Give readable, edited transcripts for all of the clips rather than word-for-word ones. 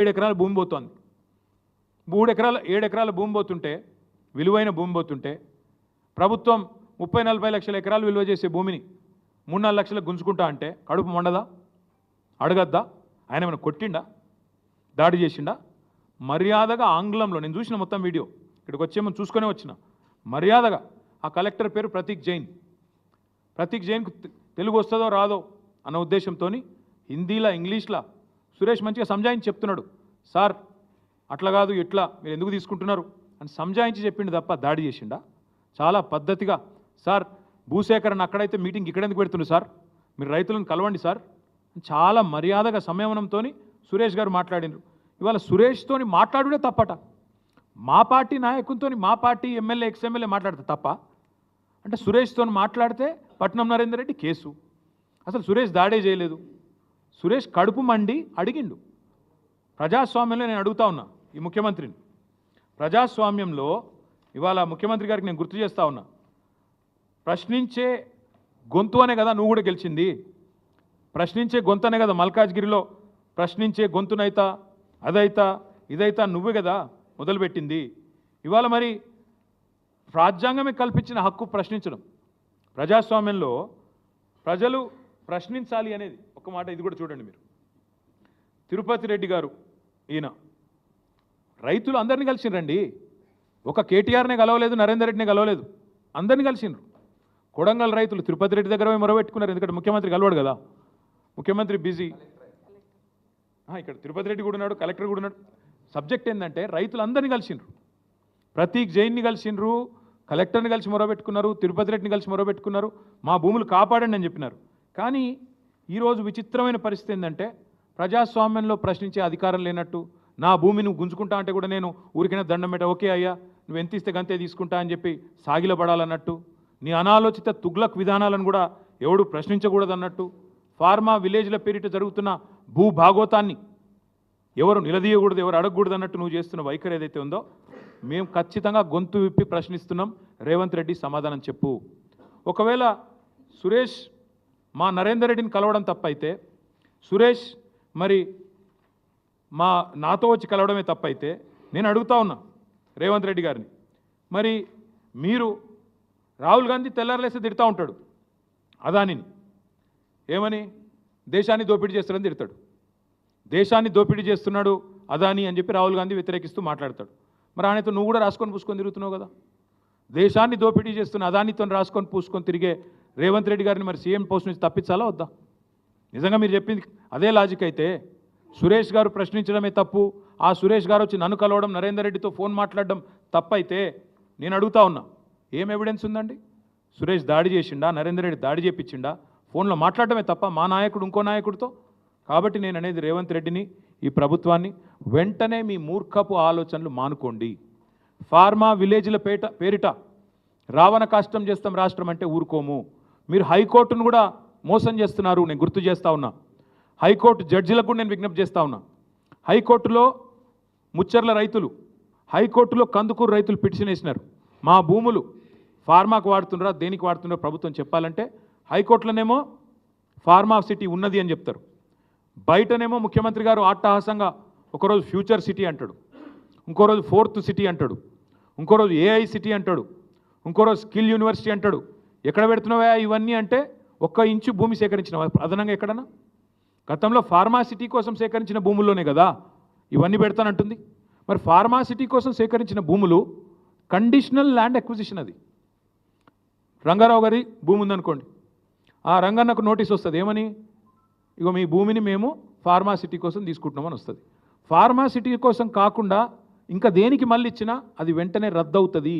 7 ఎకరాల భూమి పోతోంది. 7 ఎకరాల భూమి పోతుంటే, విలువైన భూమి పోతుంటే ప్రభుత్వం 30-40 లక్షల ఎకరాలు విలువ చేసే భూమిని 3-4 లక్షలకు గుంజుకుంటా అంటే కడుపు మండదా? అడగద్దా? ఆయన ఏమైనా కొట్టిండా? దాడి చేసిండా? మర్యాదగా ఆంగ్లంలో నేను చూసిన మొత్తం వీడియో, ఇక్కడికి వచ్చేమో చూసుకునే వచ్చిన, మర్యాదగా ఆ కలెక్టర్ పేరు ప్రతీక్ జైన్కు తెలుగు వస్తుందో రాదో అన్న ఉద్దేశంతో హిందీలో ఇంగ్లీష్లో సురేష్ మంచిగా సంజాయించి చెప్తున్నాడు. సార్ అట్లా కాదు, ఇట్లా మీరు ఎందుకు తీసుకుంటున్నారు అని సంజాయించి చెప్పిండు తప్ప దాడి చేసిండా? చాలా పద్ధతిగా, సార్ భూసేకరణ అక్కడైతే మీటింగ్ ఇక్కడ ఎందుకు పెడుతున్నారు సార్, మీరు రైతులను కలవండి సార్, చాలా మర్యాదగా సంయమనంతో సురేష్ గారు మాట్లాడినారు. ఇవాళ సురేష్తో మాట్లాడుడే తప్పట. మా పార్టీ నాయకునితో మా పార్టీ ఎమ్మెల్యే ఎక్స్ఎమ్మెల్యే మాట్లాడితే తప్ప అంటే సురేష్తో మాట్లాడితే పట్నం నరేందర్ రెడ్డి కేసు. అసలు సురేష్ దాడే చేయలేదు. సురేష్ కడుపు మండి అడిగిండు. ప్రజాస్వామ్యంలో నేను అడుగుతా ఉన్నా ఈ ముఖ్యమంత్రిని, ప్రజాస్వామ్యంలో ఇవాళ ముఖ్యమంత్రి గారికి నేను గుర్తు చేస్తూ ఉన్నా, ప్రశ్నించే గొంతు అనే కదా నువ్వు కూడా గెలిచింది, ప్రశ్నించే గొంతు అనే కదా మల్కాజ్గిరిలో ప్రశ్నించే గొంతునైతా అదైతా ఇదైతా నువ్వే కదా మొదలుపెట్టింది. ఇవాళ మరి రాజ్యాంగమే కల్పించిన హక్కు ప్రశ్నించడం, ప్రజాస్వామ్యంలో ప్రజలు ప్రశ్నించాలి అనేది ఒక మాట. ఇది కూడా చూడండి మీరు, తిరుపతి రెడ్డి గారు ఈయన రైతులు అందరినీ కలిసిండ్రండి. ఒక కేటీఆర్నే కలవలేదు, నరేందర్ రెడ్డిని కలవలేదు, అందరినీ కలిసిండ్రు. కొడంగల్ రైతులు తిరుపతి రెడ్డి దగ్గర మొరబెట్టుకున్నారు, ఎందుకంటే ముఖ్యమంత్రి కలవాడు కదా, ముఖ్యమంత్రి బిజీ. ఇక్కడ తిరుపతి రెడ్డి కూడా ఉన్నాడు, కలెక్టర్ కూడా ఉన్నాడు. సబ్జెక్ట్ ఏంటంటే రైతులు అందరినీ కలిసిండ్రు, ప్రతీక్ జైన్ని కలిసిండ్రు, కలెక్టర్ని కలిసి మొరబెట్టుకున్నారు, తిరుపతి రెడ్డిని కలిసి మొరబెట్టుకున్నారు, మా భూములు కాపాడండి అని చెప్పినారు. కానీ ఈరోజు విచిత్రమైన పరిస్థితి ఏంటంటే ప్రజాస్వామ్యంలో ప్రశ్నించే అధికారం లేనట్టు, నా భూమి నువ్వు గుంజుకుంటా అంటే కూడా నేను ఊరికైనా దండం పెట్ట, ఓకే అయ్యా నువ్వు ఎంత ఇస్తే గంతే తీసుకుంటా అని చెప్పి సాగిలపడాలన్నట్టు, నీ అనాలోచిత తుగ్లక్ విధానాలను కూడా ఎవడు ప్రశ్నించకూడదన్నట్టు, ఫార్మా విలేజ్ల పేరిట జరుగుతున్న భూ భాగోతాన్ని ఎవరు నిలదీయకూడదు, ఎవరు అడగకూడదు అన్నట్టు నువ్వు చేస్తున్న వైఖరి ఏదైతే ఉందో మేము ఖచ్చితంగా గొంతు విప్పి ప్రశ్నిస్తున్నాం. రేవంత్ రెడ్డి సమాధానం చెప్పు. ఒకవేళ సురేష్ మా నరేందర్ రెడ్డిని కలవడం తప్పైతే, సురేష్ మరి నాతో వచ్చి కలవడమే తప్పైతే నేను అడుగుతా ఉన్నా రేవంత్ రెడ్డి గారిని, మరి మీరు రాహుల్ గాంధీ తెల్లారలేస్తే తిడతా ఉంటాడు అదానిని, ఏమని దేశాన్ని దోపిడీ చేస్తాడని తిడతాడు, దేశాన్ని దోపిడీ చేస్తున్నాడు అదాని అని చెప్పి రాహుల్ గాంధీ వ్యతిరేకిస్తూ మాట్లాడతాడు. మరి ఆయనతో నువ్వు కూడా రాసుకొని పూసుకొని తిరుగుతున్నావు కదా, దేశాన్ని దోపిడీ చేస్తున్న అదానితో రాసుకొని పూసుకొని తిరిగే రేవంత్ రెడ్డి గారిని మరి సీఎం పోస్ట్ నుంచి తప్పించాలా వద్దా? నిజంగా మీరు చెప్పింది అదే లాజిక్ అయితే సురేష్ గారు ప్రశ్నించడమే తప్పు, ఆ సురేష్ గారు వచ్చి నన్ను కలవడం, నరేందర్ రెడ్డితో ఫోన్ మాట్లాడడం తప్పైతే నేను అడుగుతా ఉన్నా, ఏం ఎవిడెన్స్ ఉందండి? సురేష్ దాడి చేసిండా, నరేందర్ రెడ్డి దాడి చేపించిండా? ఫోన్లో మాట్లాడటమే తప్ప మా నాయకుడు ఇంకో నాయకుడితో. కాబట్టి నేను అనేది రేవంత్ రెడ్డిని, ఈ ప్రభుత్వాన్ని, వెంటనే మీ మూర్ఖపు ఆలోచనలు మానుకోండి. ఫార్మా విలేజ్ల పేరిట రావణ కాష్టం చేస్తాం రాష్ట్రం అంటే ఊరుకోము. మీరు హైకోర్టును కూడా మోసం చేస్తున్నారు, నేను గుర్తు చేస్తూ ఉన్నా. హైకోర్టు జడ్జిలకు కూడా నేను విజ్ఞప్తి చేస్తూ ఉన్నా. హైకోర్టులో ముచ్చర్ల రైతులు, హైకోర్టులో కందుకూరు రైతులు పిటిషన్ వేసినారు, మా భూములు ఫార్మాకు వాడుతున్నారా దేనికి వాడుతున్నారో ప్రభుత్వం చెప్పాలంటే, హైకోర్టులోనేమో ఫార్మా సిటీ ఉన్నది అని చెప్తారు, బయటనేమో ముఖ్యమంత్రి గారు అట్టహాసంగా ఒకరోజు ఫ్యూచర్ సిటీ అంటాడు, ఇంకో రోజు 4th సిటీ అంటాడు, ఇంకో రోజు AI సిటీ అంటాడు, ఇంకో రోజు స్కిల్ యూనివర్సిటీ అంటాడు. ఎక్కడ పెడుతున్నావా ఇవన్నీ అంటే 1 ఇంచు భూమి సేకరించినవా అదనంగా ఎక్కడన్నా? గతంలో ఫార్మా సిటీ కోసం సేకరించిన భూముల్లోనే కదా ఇవన్నీ పెడతానంటుంది. మరి ఫార్మా సిటీ కోసం సేకరించిన భూములు కండిషనల్ ల్యాండ్ అక్విజిషన్, అది రంగారావు గారి భూమి ఉందనుకోండి, ఆ రంగన్నకు నోటీస్ వస్తుంది, ఏమని, ఇగో మీ భూమిని మేము ఫార్మా సిటీ కోసం తీసుకుంటున్నామని వస్తుంది. ఫార్మా సిటీ కోసం కాకుండా ఇంకా దేనికి మళ్ళీ ఇచ్చినా అది వెంటనే రద్దు అవుతుంది,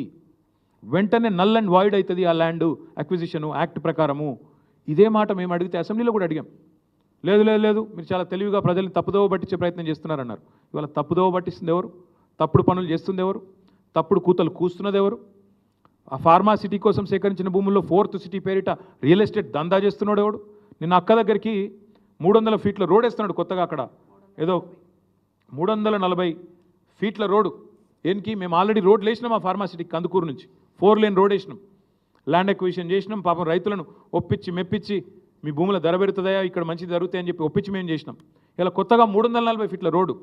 వెంటనే నల్ అండ్ వాయిడ్ అవుతుంది ఆ ల్యాండ్ అక్విజిషను యాక్ట్ ప్రకారము. ఇదే మాట మేము అడిగితే అసెంబ్లీలో కూడా అడిగాం. లేదు లేదు లేదు మీరు చాలా తెలివిగా ప్రజల్ని తప్పుదోవ పట్టించే ప్రయత్నం చేస్తున్నారన్నారు. ఇవాళ తప్పుదోవ పట్టిస్తుంది ఎవరు? తప్పుడు పనులు చేస్తుంది ఎవరు? తప్పుడు కూతలు కూస్తున్నది ఎవరు? ఆ ఫార్మా సిటీ కోసం సేకరించిన భూముల్లో 4th సిటీ పేరిట రియల్ ఎస్టేట్ దందా చేస్తున్నాడు ఎవడు? నిన్న అక్క దగ్గరికి 300 ఫీట్ల రోడ్ వేస్తున్నాడు కొత్తగా, అక్కడ ఏదో 340 ఫీట్ల రోడ్డు. ఏనికి మేము ఆల్రెడీ రోడ్లు వేసినాం ఆ ఫార్మా సిటీకి, కందుకూరు నుంచి 4 లేన్ రోడ్ వేసినాం, ల్యాండ్ అక్విజిషన్ చేసినాం. పాపం రైతులను ఒప్పించి మెప్పించి మీ భూముల ధర పెరుగుతుందా, ఇక్కడ మంచి జరుగుతాయని చెప్పి ఒప్పించి మేము చేసినాం. ఇలా కొత్తగా 340 ఫీట్ల రోడ్డు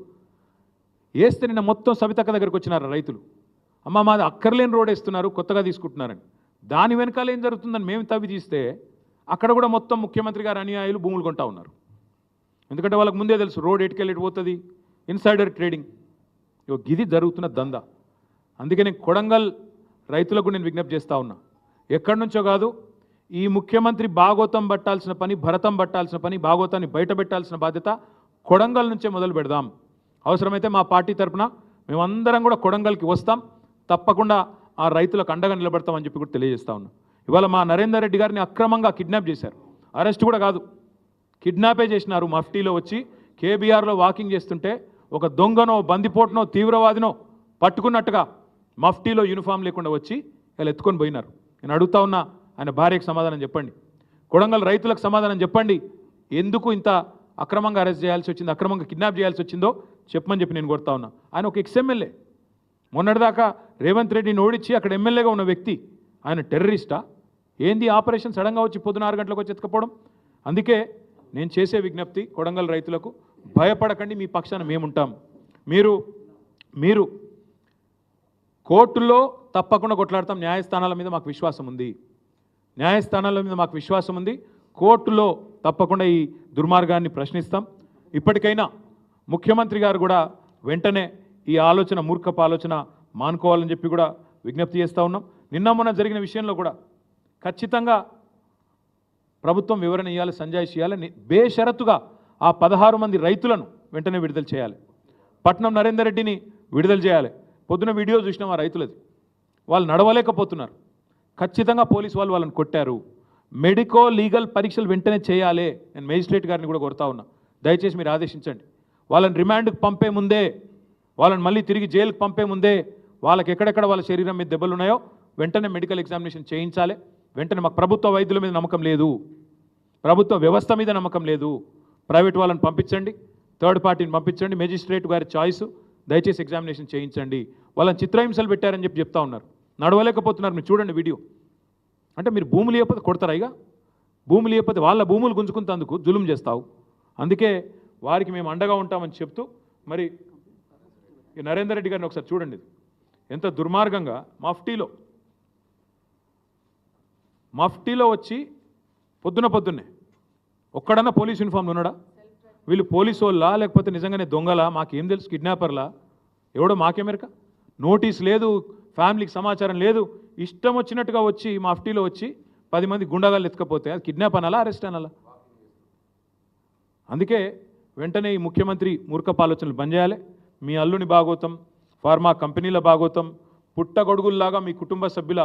వేస్తే నిన్న మొత్తం సవితక్క దగ్గరికి వచ్చినారు రైతులు. అమ్మ మాది అక్కర్లేని రోడ్ వేస్తున్నారు, కొత్తగా తీసుకుంటున్నారని. దాని వెనకాల ఏం జరుగుతుందని మేము తవ్వి తీస్తే అక్కడ కూడా మొత్తం ముఖ్యమంత్రి గారు అనుయాయులు భూములు కొంటా ఉన్నారు. ఎందుకంటే వాళ్ళకి ముందే తెలుసు రోడ్ ఎటుకెళ్ళి పోతుంది, ఇన్సైడర్ ట్రేడింగ్. ఇది జరుగుతున్న దందా. అందుకే నేను కొడంగల్ రైతులకు నేను విజ్ఞప్తి చేస్తూ ఉన్నా, ఎక్కడి నుంచో కాదు, ఈ ముఖ్యమంత్రి భాగోతం పట్టాల్సిన పని, భరతం పట్టాల్సిన పని, భాగోతాన్ని బయట పెట్టాల్సిన బాధ్యత కొడంగల్ నుంచే మొదలు పెడదాం. అవసరమైతే మా పార్టీ తరఫున మేమందరం కూడా కొడంగల్కి వస్తాం, తప్పకుండా ఆ రైతులకు అండగా నిలబడతామని చెప్పి కూడా తెలియజేస్తా ఉన్నాం. ఇవాళ మా నరేందర్ రెడ్డి గారిని అక్రమంగా కిడ్నాప్ చేశారు. అరెస్ట్ కూడా కాదు, కిడ్నాపే చేసినారు. మఫ్టీలో వచ్చి కేబీఆర్లో వాకింగ్ చేస్తుంటే ఒక దొంగనో, బందిపోటునో, తీవ్రవాదినో పట్టుకున్నట్టుగా మఫ్టీలో యూనిఫామ్ లేకుండా వచ్చి ఇలా ఎత్తుకొని పోయినారు. నేను అడుగుతా ఉన్నా, ఆయన భార్యకు సమాధానం చెప్పండి, కొడంగల్ రైతులకు సమాధానం చెప్పండి. ఎందుకు ఇంత అక్రమంగా అరెస్ట్ చేయాల్సి వచ్చింది, అక్రమంగా కిడ్నాప్ చేయాల్సి వచ్చిందో చెప్పమని చెప్పి నేను కోరుతా ఉన్నా. ఆయన ఒక ఎక్స్ఎమ్మెల్యే, మొన్నటిదాకా రేవంత్ రెడ్డిని ఓడించి అక్కడ ఎమ్మెల్యేగా ఉన్న వ్యక్తి. ఆయన టెర్రరిస్టా ఏంది? ఆపరేషన్ సడన్గా వచ్చి పొద్దున 6 గంటలకు వచ్చి ఎత్తుకపోవడం. అందుకే నేను చేసే విజ్ఞప్తి కొడంగల్ రైతులకు, భయపడకండి, మీ పక్షాన మేముంటాం. మీరు కోర్టుల్లో తప్పకుండా కొట్లాడతాం. న్యాయస్థానాల మీద మాకు విశ్వాసం ఉంది, న్యాయస్థానాల మీద మాకు విశ్వాసం ఉంది. కోర్టులో తప్పకుండా ఈ దుర్మార్గాన్ని ప్రశ్నిస్తాం. ఇప్పటికైనా ముఖ్యమంత్రి గారు కూడా వెంటనే ఈ ఆలోచన, మూర్ఖపు ఆలోచన మానుకోవాలని చెప్పి కూడా విజ్ఞప్తి చేస్తూ ఉన్నాం. నిన్న మొన్న జరిగిన విషయంలో కూడా ఖచ్చితంగా ప్రభుత్వం వివరణ ఇవ్వాలి, సంజాయిషి ఇవ్వాలి. బేషరతుగా ఆ 16 మంది రైతులను వెంటనే విడుదల చేయాలి. పట్నం నరేందర్ రెడ్డిని విడుదల చేయాలి. పొద్దున వీడియో చూసినాం ఆ రైతులది, వాళ్ళు నడవలేకపోతున్నారు. ఖచ్చితంగా పోలీసు వాళ్ళు వాళ్ళని కొట్టారు. మెడికో లీగల్ పరీక్షలు వెంటనే చేయాలి. నేను మేజిస్ట్రేట్ గారిని కూడా కోరుతా ఉన్నా, దయచేసి మీరు ఆదేశించండి. వాళ్ళని రిమాండ్కి పంపే ముందే, వాళ్ళని మళ్ళీ తిరిగి జైలుకి పంపే ముందే వాళ్ళకి ఎక్కడెక్కడ వాళ్ళ శరీరం మీద దెబ్బలు ఉన్నాయో వెంటనే మెడికల్ ఎగ్జామినేషన్ చేయించాలి. వెంటనే మాకు ప్రభుత్వ వైద్యుల మీద నమ్మకం లేదు, ప్రభుత్వ వ్యవస్థ మీద నమ్మకం లేదు. ప్రైవేట్ వాళ్ళని పంపించండి, థర్డ్ పార్టీని పంపించండి, మేజిస్ట్రేట్ గారి చాయిస్. దయచేసి ఎగ్జామినేషన్ చేయించండి. వాళ్ళని చిత్రహింసలు పెట్టారని చెప్పి చెప్తా ఉన్నారు, నడవలేకపోతున్నారు. మీరు చూడండి వీడియో. అంటే మీరు భూములు ఇవ్వకపోతే కొడతారా? ఇక భూములు ఇవ్వకపోతే వాళ్ళ భూములు గుంజుకుంటేందుకు జులుం చేస్తావు. అందుకే వారికి మేము అండగా ఉంటామని చెప్తూ, మరి ఈ నరేందర్ రెడ్డి గారిని ఒకసారి చూడండి, ఎంత దుర్మార్గంగా మఫ్టీలో వచ్చి పొద్దున్నే ఒక్కడన్నా పోలీస్ యూనిఫామ్లో ఉన్నాడా? వీళ్ళు పోలీసు వాళ్ళా లేకపోతే నిజంగానే దొంగలా? మాకేం తెలుసు, కిడ్నాపర్లా ఎవడో మాకేమెరక. నోటీస్ లేదు, ఫ్యామిలీకి సమాచారం లేదు, ఇష్టం వచ్చినట్టుగా వచ్చి మఫ్టీలో వచ్చి 10 మంది గుండాగాళ్ళు ఎత్తుకపోతే అది కిడ్నాప్ అనాలా, అరెస్ట్ అనాలా? అందుకే వెంటనే ఈ ముఖ్యమంత్రి మూర్ఖపు ఆలోచనలు బంద్ చేయాలి. మీ అల్లుని భాగోతం, ఫార్మా కంపెనీల భాగోతం, పుట్టగొడుగుల్లాగా మీ కుటుంబ సభ్యుల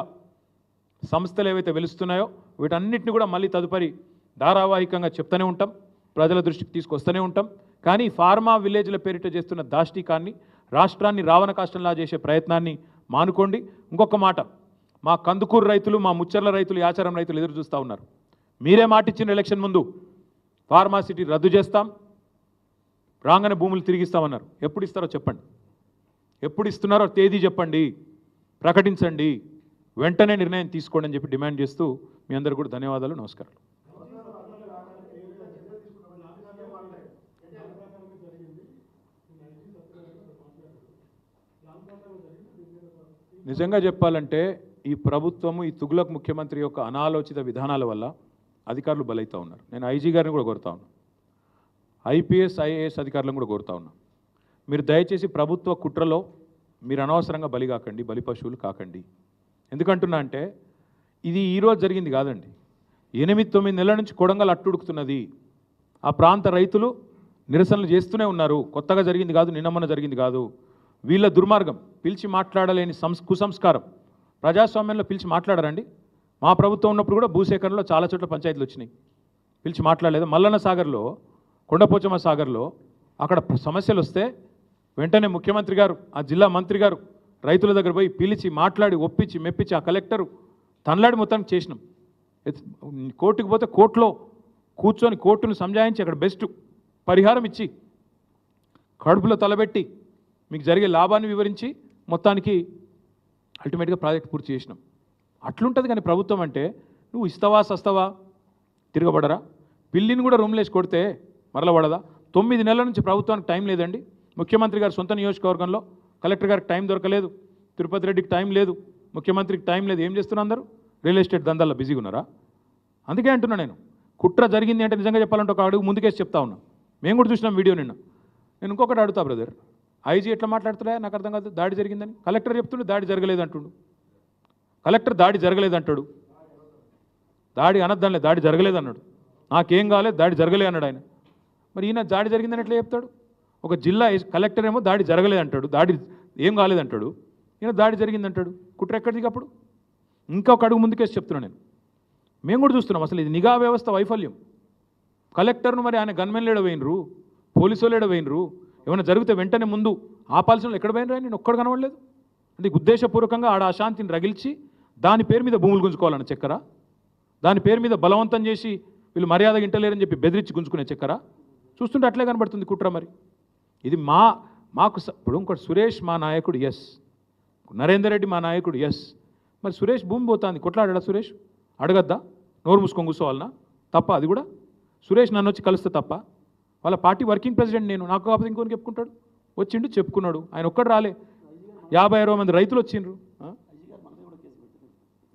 సంస్థలు ఏవైతే వెలుస్తున్నాయో వీటన్నిటిని కూడా మళ్ళీ తదుపరి ధారావాహికంగా చెప్తూనే ఉంటాం, ప్రజల దృష్టికి తీసుకొస్తూనే ఉంటాం. కానీ ఫార్మా విలేజ్ల పేరిట చేస్తున్న దాష్టికాన్ని, రాష్ట్రాన్ని రావణ కాష్టంలా చేసే ప్రయత్నాన్ని మానుకోండి. ఇంకొక మాట, మా కందుకూరు రైతులు, మా ముచ్చర్ల రైతులు, యాచారం రైతులు ఎదురు చూస్తూ ఉన్నారు. మీరే మాటిచ్చిన ఎలక్షన్ ముందు ఫార్మాసిటీ రద్దు చేస్తాం, రాగానే భూములు తిరిగిస్తామన్నారు. ఎప్పుడు ఇస్తారో చెప్పండి, ఎప్పుడు ఇస్తున్నారో తేదీ చెప్పండి, ప్రకటించండి, వెంటనే నిర్ణయం తీసుకోండి అని చెప్పి డిమాండ్ చేస్తూ మీ అందరికీ కూడా ధన్యవాదాలు, నమస్కారాలు. నిజంగా చెప్పాలంటే ఈ ప్రభుత్వము, ఈ తుగ్లక్ ముఖ్యమంత్రి యొక్క అనాలోచిత విధానాల వల్ల అధికారులు బలైతా ఉన్నారు. నేను ఐజీ గారిని కూడా కోరుతా ఉన్నాను, ఐపీఎస్ ఐఏఎస్ అధికారులను కూడా కోరుతా ఉన్నాను, మీరు దయచేసి ప్రభుత్వ కుట్రలో మీరు అనవసరంగా బలి కాకండి, బలి పశువులు కాకండి. ఎందుకంటున్నా అంటే ఇది ఈరోజు జరిగింది కాదండి, 8-9 నెలల నుంచి కొడంగల్ అట్టుడుకుతున్నది. ఆ ప్రాంత రైతులు నిరసనలు చేస్తూనే ఉన్నారు. కొత్తగా జరిగింది కాదు, నిన్న మొన్న జరిగింది కాదు. వీళ్ళ దుర్మార్గం, పిలిచి మాట్లాడలేని కుసంస్కారం. ప్రజాస్వామ్యంలో పిలిచి మాట్లాడారండి? మా ప్రభుత్వం ఉన్నప్పుడు కూడా భూసేకరణలో చాలా చోట్ల పంచాయతీలు వచ్చినాయి, పిలిచి మాట్లాడలేదు. మల్లన్న సాగర్లో, కొండపోచమ్మ సాగర్లో అక్కడ సమస్యలు వస్తే వెంటనే ముఖ్యమంత్రి గారు, ఆ జిల్లా మంత్రి గారు రైతుల దగ్గర పోయి పిలిచి మాట్లాడి ఒప్పించి మెప్పించి ఆ కలెక్టరు తనలాడి మొత్తానికి చేసినాం. కోర్టుకు పోతే కోర్టులో కూర్చొని కోర్టును సంజాయించి అక్కడ బెస్ట్ పరిహారం ఇచ్చి కడుపులో తలబెట్టి మీకు జరిగే లాభాన్ని వివరించి మొత్తానికి అల్టిమేట్గా ప్రాజెక్ట్ పూర్తి చేసినాం. అట్లుంటుంది. కానీ ప్రభుత్వం అంటే నువ్వు ఇస్తావా సస్తావా, తిరగబడరా? పిల్లిని కూడా రూమ్లేసి కొడితే మరల పడదా? 9 నెలల నుంచి ప్రభుత్వానికి టైం లేదండి. ముఖ్యమంత్రి గారు సొంత నియోజకవర్గంలో కలెక్టర్ గారికి టైం దొరకలేదు, తిరుపతి రెడ్డికి టైం లేదు, ముఖ్యమంత్రికి టైం లేదు. ఏం చేస్తున్నారు అందరూ? రియల్ ఎస్టేట్ దందాల్లో బిజీగా ఉన్నారా? అందుకే అంటున్నా నేను, కుట్ర జరిగింది అంటే నిజంగా చెప్పాలంటే ఒక అడుగు ముందుకేసి చెప్తా ఉన్నా. మేము కూడా చూసినాం వీడియో నిన్న. నేను ఇంకొకటి అడుగుతా బ్రదర్, ఐజీ ఎట్లా మాట్లాడుతున్నా నాకు అర్థం కాదు. దాడి జరిగిందని కలెక్టర్ చెప్తుండే, దాడి జరగలేదు అంటుండు. కలెక్టర్ దాడి జరగలేదు అంటాడు, దాడి అనద్దానిలే, దాడి జరగలేదు అన్నాడు. నాకేం కాలేదు, దాడి జరగలే అన్నాడు ఆయన. మరి ఈయన దాడి జరిగిందని ఎట్లా చెప్తాడు? ఒక జిల్లా కలెక్టర్ ఏమో దాడి జరగలేదు అంటాడు, దాడి ఏం కాలేదంటాడు. ఈయన దాడి జరిగిందంటాడు. కుట్ర ఎక్కడిది అప్పుడు? ఇంకొక అడుగు ముందుకేసి చెప్తున్నాను నేను. మేము కూడా చూస్తున్నాం అసలు ఇది నిఘా వ్యవస్థ వైఫల్యం. కలెక్టర్ను మరి ఆయన గన్మెన్లు ఎడవేయినరు, పోలీసులు ఎడవేయినరు, ఏమైనా జరిగితే వెంటనే ముందు ఆపాల్సిన ఎక్కడ పోయినరు? నేను ఒక్కడు కనబడలేదు. అంటే ఉద్దేశపూర్వకంగా ఆడ అశాంతిని రగిల్చి దాని పేరు మీద భూములు గుంజుకోవాలని చక్కరా, దాని పేరు మీద బలవంతం చేసి వీళ్ళు మర్యాద ఇంటలేరని చెప్పి బెదిరించి గుంజుకునే చక్కరా చూస్తుంటే అట్లే కనబడుతుంది కుట్ర. మరి ఇది మాకు ఇప్పుడు ఇంకోటి సురేష్ మా నాయకుడు, ఎస్. నరేందర్ రెడ్డి మా నాయకుడు, ఎస్. మరి సురేష్ భూమి పోతుంది, కొట్లాడా సురేష్? అడగద్దా? నోరు మూసుకొని కూర్చోవాలన్నా? తప్ప అది కూడా? సురేష్ నన్ను వచ్చి కలిస్తే తప్ప? వాళ్ళ పార్టీ వర్కింగ్ ప్రెసిడెంట్ నేను, నాకు కాకపోతే ఇంకొని చెప్పుకుంటాడు. వచ్చిండు చెప్పుకున్నాడు, ఆయన ఒక్కడు రాలే. 50-60 మంది రైతులు వచ్చిండ్రు.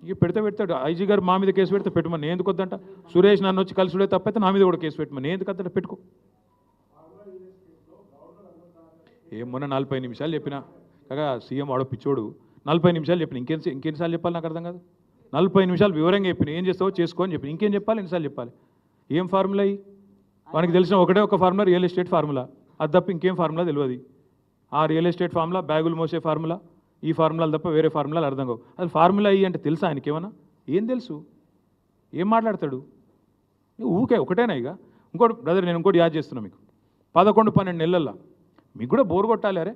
ఇక పెడతాడు ఐజీ గారు మా మీద కేసు పెడితే పెట్టమని నేను ఎందుకు వద్దంట. సురేష్ నన్ను వచ్చి కలిసిడే తప్పైతే నా మీద కూడా కేసు పెట్టమని నేను ఎందుకు వద్దంట? పెట్టుకో. ఏమన్నా 40 నిమిషాలు చెప్పినా కాగా సీఎం వాడో పిచ్చోడు, 40 నిమిషాలు చెప్పిన. ఇంకెన్నిసార్లు చెప్పాలి నాకు అర్థం కాదు. 40 నిమిషాలు వివరంగా చెప్పిన, ఏం చేస్తావో చేసుకో అని చెప్పి. ఇంకేం చెప్పాలి? ఎన్నిసార్లు చెప్పాలి? ఏం ఫార్ములా అయ్యి? వానికి తెలిసిన ఒకటే ఒక ఫార్ములా, రియల్ ఎస్టేట్ ఫార్ములా. అది తప్ప ఇంకేం ఫార్ములా తెలియదు. ఆ రియల్ ఎస్టేట్ ఫార్ములా, బ్యాగులు మోసే ఫార్ములా, ఈ ఫార్ములాలు తప్ప వేరే ఫార్ములాలు అర్థం కావు. అది ఫార్ములా అయ్యి అంటే తెలుసా ఆయనకి? ఏమన్నా ఏం తెలుసు? ఏం మాట్లాడతాడు? ఊకే ఒకటేనా? ఇక ఇంకోటి బ్రదర్, నేను ఇంకోటి యాద్ చేస్తున్నా మీకు. 11-12 నెలల్లో మీకు కూడా బోర్ కొట్టాలి. అరే